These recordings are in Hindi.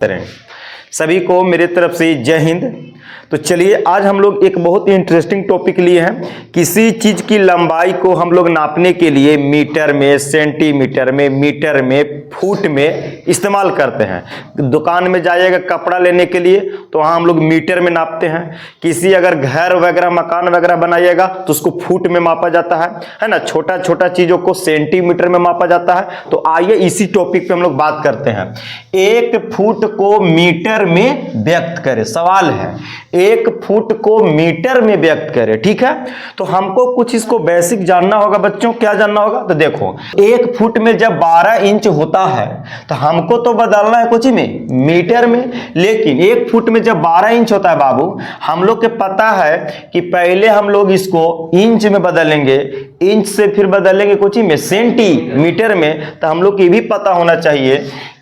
करें। सभी को मेरे तरफ से जय हिंद। तो चलिए आज हम लोग एक बहुत ही इंटरेस्टिंग टॉपिक लिए हैं। किसी चीज की लंबाई को हम लोग नापने के लिए मीटर में, सेंटीमीटर में, मीटर में, फुट में इस्तेमाल करते हैं। दुकान में जाइएगा कपड़ा लेने के लिए तो वहाँ हम लोग मीटर में नापते हैं। किसी अगर घर वगैरह मकान वगैरह बनाइएगा तो उसको फुट में मापा जाता है ना। छोटा छोटा चीजों को सेंटीमीटर में मापा जाता है। तो आइए इसी टॉपिक पे हम लोग बात करते हैं। एक फुट को मीटर में व्यक्त करें। सवाल है एक फुट को मीटर में व्यक्त करें, ठीक है। तो हमको कुछ इसको बेसिक जानना होगा बच्चों। क्या जानना होगा? तो देखो, एक फुट में जब 12 इंच होता है तो हमको तो बदलना है कुछ में मीटर में, लेकिन एक फुट में जब 12 इंच होता है बाबू, हम लोग के पता है कि पहले हम लोग इसको इंच में बदलेंगे, इंच से फिर बदलेंगे कुछ में सेंटीमीटर में। तो हम लोग को ये भी पता होना चाहिए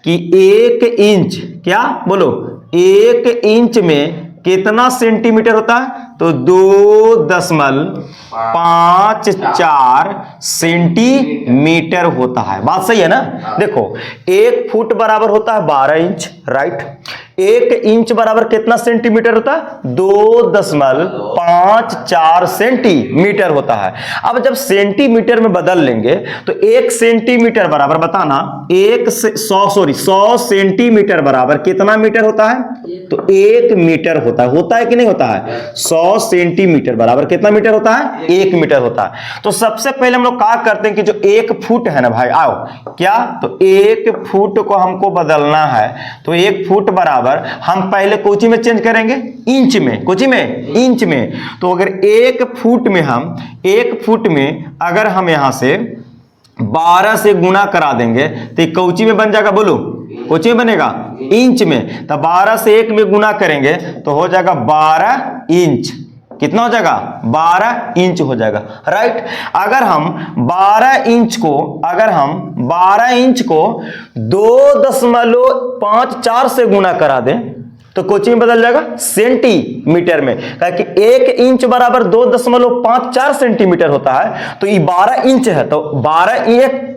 कि एक इंच, क्या बोलो, एक इंच में कितना सेंटीमीटर होता है? तो 2.54 सेंटीमीटर होता है। बात सही है ना? देखो, एक फुट बराबर होता है 12 इंच, राइट। एक इंच बराबर कितना सेंटीमीटर होता है? 2.54 सेंटीमीटर होता है। अब जब सेंटीमीटर में बदल लेंगे तो एक सेंटीमीटर बराबर, बताना, 100 सेंटीमीटर बराबर कितना मीटर होता है? तो 1 मीटर होता है कि नहीं होता है? 100 सेंटीमीटर बराबर कितना मीटर होता है? 1 मीटर होता है। तो सबसे पहले हम लोग क्या करते हैं कि जो एक फुट है ना भाई, आओ, क्या, तो एक फुट को हमको बदलना है। तो एक फुट बराबर हम पहले कोची में चेंज करेंगे, इंच में, कोची में, इंच में। तो अगर एक फुट में अगर हम यहां से 12 से गुना करा देंगे तो कौची में बन जाएगा? बोलो, कोची में बनेगा? इंच में। तो 12 से 1 में गुना करेंगे तो हो जाएगा 12 इंच। कितना हो जाएगा? 12 इंच हो जाएगा, राइट। अगर हम 12 इंच को 2.54 से गुना करा दें तो कोची में बदल जाएगा? सेंटीमीटर में। क्योंकि एक इंच बराबर 2.54 सेंटीमीटर होता है। तो ये 12 इंच है, तो 12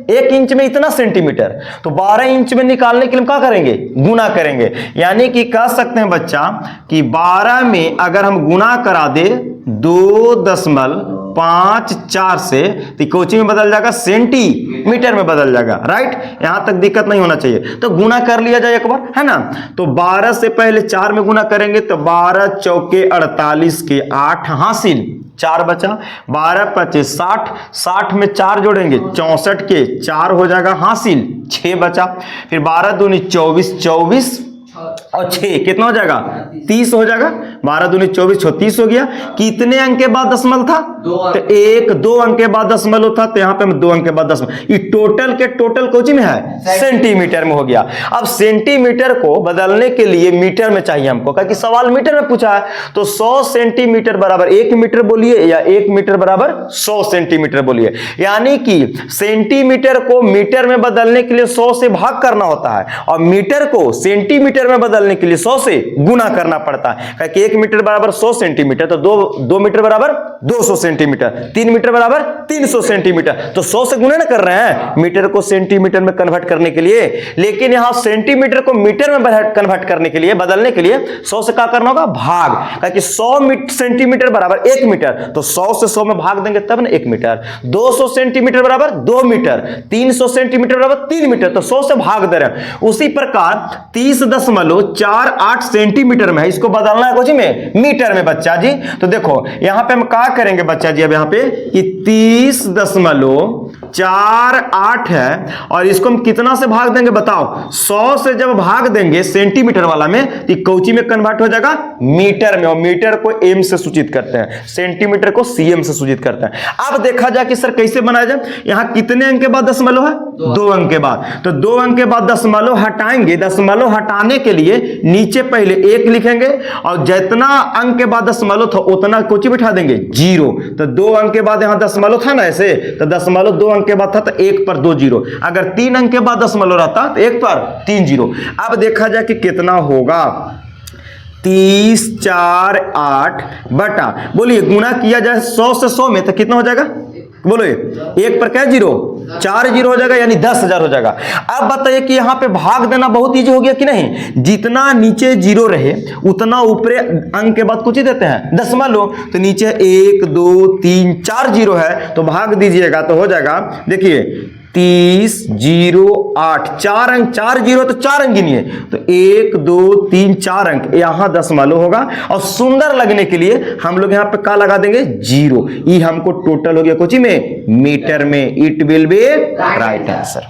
एक इंच में इतना सेंटीमीटर। तो 12 इंच में निकालने के लिए हम क्या करेंगे? गुना करेंगे। यानी कि कह सकते हैं बच्चा कि 12 में अगर हम गुना करा दे 2.54 से तो कोची में बदल जाएगा? सेंटीमीटर में बदल जाएगा, राइट। यहां तक दिक्कत नहीं होना चाहिए। तो गुना कर लिया जाए एक बार, है ना। तो 12 से पहले 4 में गुना करेंगे तो 12 चौके 48 के 8 हासिल, 4 बचा। 12 पचे 60, 60 में 4 जोड़ेंगे 64 के 4 हो जाएगा हासिल, 6 बचा। फिर 12 दूनी 24, 24 और 6 कितना हो जाएगा? 30 हो जाएगा। 12 दूनी 24, 36 हो गया। कितने अंक के बाद दशमलव था? तो 2 अंक के बाद दशमलव था। तो यहाँ पे हम 2 अंक के बाद दशमलव, ये टोटल के टोटल कोची में है? सेंटीमीटर में हो गया। अब सेंटीमीटर को बदलने के लिए मीटर में चाहिए हमको, क्योंकि सवाल मीटर में पूछा है। तो 100 सेंटीमीटर बराबर 1 मीटर बोलिए, या 1 मीटर बराबर 100 सेंटीमीटर बोलिए। यानी कि सेंटीमीटर को मीटर में बदलने के लिए 100 से भाग करना होता है, और मीटर को सेंटीमीटर में बदलने के लिए 100 से गुना करना पड़ता है। क्योंकि 1 मीटर बराबर 100 सेंटीमीटर, तो 2 मीटर बराबर 200 सेंटीमीटर, 3 मीटर बराबर 300 सेंटीमीटर। तो 100 से गुना ना कर रहे हैं मीटर को सेंटीमीटर में कन्वर्ट करने के लिए। लेकिन यहां सेंटीमीटर को मीटर में कन्वर्ट करने के लिए, बदलने के लिए 100 से क्या करना होगा? भाग। क्योंकि 100 सेंटीमीटर बराबर 1 मीटर, तो 100 से 100 में भाग देंगे तब ना 1 मीटर। 200 सेंटीमीटर बराबर 2 मीटर, 300 सेंटीमीटर बराबर 3 मीटर, तो 100 से भाग दे रहे हैं। उसी प्रकार 30.48 सेंटीमीटर में है, इसको बदलना है कुछ में मीटर में बच्चा जी। तो देखो यहां पे हम क्या करेंगे बच्चा जी, अब यहां पे कि 30.48 है, और इसको हम कितना से भाग देंगे बताओ? 100 से जब भाग देंगे सेंटीमीटर वाला में तो कौची में कन्वर्ट हो जाएगा? मीटर में। और मीटर को एम से सूचित करते हैं, सेंटीमीटर को सीएम से सूचित करते हैं। अब देखा जाए कि सर कैसे बनाया जाए। यहां कितने अंक के बाद दशमलव है? 2 अंक के बाद। तो 2 अंक के बाद दशमलव हटाएंगे। दशमलव हटाने के लिए नीचे पहले 1 लिखेंगे, और जितना अंक के बाद दशमलव था उतना कोची बिठा देंगे? 0। तो 2 अंक के बाद यहां दशमलव था ना, ऐसे, तो दशमलव 2 अंक के बाद था तो 1 पर 2 0। अगर 3 अंक के बाद दशमलव रहता तो 1 पर 3 0। अब देखा जाए कि कितना होगा। 30 4 8 बटा, बोलिए गुना किया जाए 100 से 100 में तो कितना हो जाएगा? बोलो एक पर क्या जीरो, 4 जीरो हो जाएगा यानी 10,000 हो जाएगा। अब बताइए कि यहाँ पे भाग देना बहुत इजी हो गया कि नहीं, जितना नीचे जीरो रहे उतना ऊपरे अंक के बाद कुछ ही देते हैं दशमलव, तो नीचे 1 2 3 4 जीरो है तो भाग दीजिएगा तो हो जाएगा, देखिए 30 0 8 4 अंक, 4 जीरो तो 4 अंक गिनिए, तो 1 2 3 4 अंक यहां दशमलव होगा और सुंदर लगने के लिए हम लोग यहां पे क्या लगा देंगे जीरो। ये हमको टोटल हो गया कोची में, मीटर में। It will be right answer.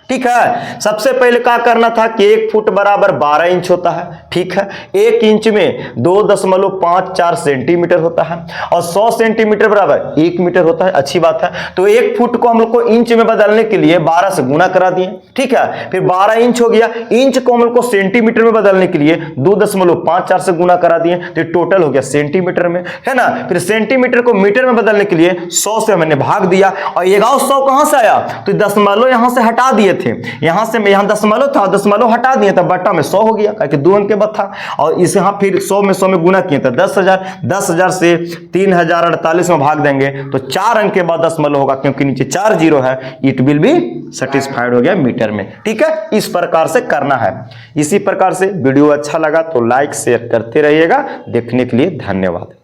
ठीक है, सबसे पहले क्या करना था कि 1 फुट बराबर 12 इंच होता है। ठीक है, 1 इंच में 2.54 सेंटीमीटर होता है और 100 सेंटीमीटर बराबर 1 मीटर होता है। अच्छी बात है, तो 1 फुट को हम लोग को इंच में बदलने के लिए 12 से गुना करा दिए। ठीक है, फिर 12 इंच हो गया, इंच को हम लोग को सेंटीमीटर में बदलने के लिए 2.54 से गुना करा दिए, तो टोटल हो गया सेंटीमीटर में, है ना। फिर सेंटीमीटर को मीटर में बदलने के लिए 100 से मैंने भाग दिया और ये 100 कहां से आया, तो दशमलव यहां से हटा दिए थे, यहां से यहां दशमलव था, दशमलव हटा दिए तब बट्टा में 100 हो गया क्योंकि 2 अंक के बाद था, और इसे यहां फिर 100 में गुना किए तो 10,000, 10,000 से 3048 में भाग देंगे तो 4 अंक के बाद दशमलव होगा क्योंकि नीचे 4 जीरो है। इट विल बी सेटिस्फाइड हो गया मीटर में। ठीक है, इस प्रकार से करना है। इसी प्रकार से वीडियो अच्छा लगा तो लाइक शेयर करते रहिएगा। देखने के लिए धन्यवाद।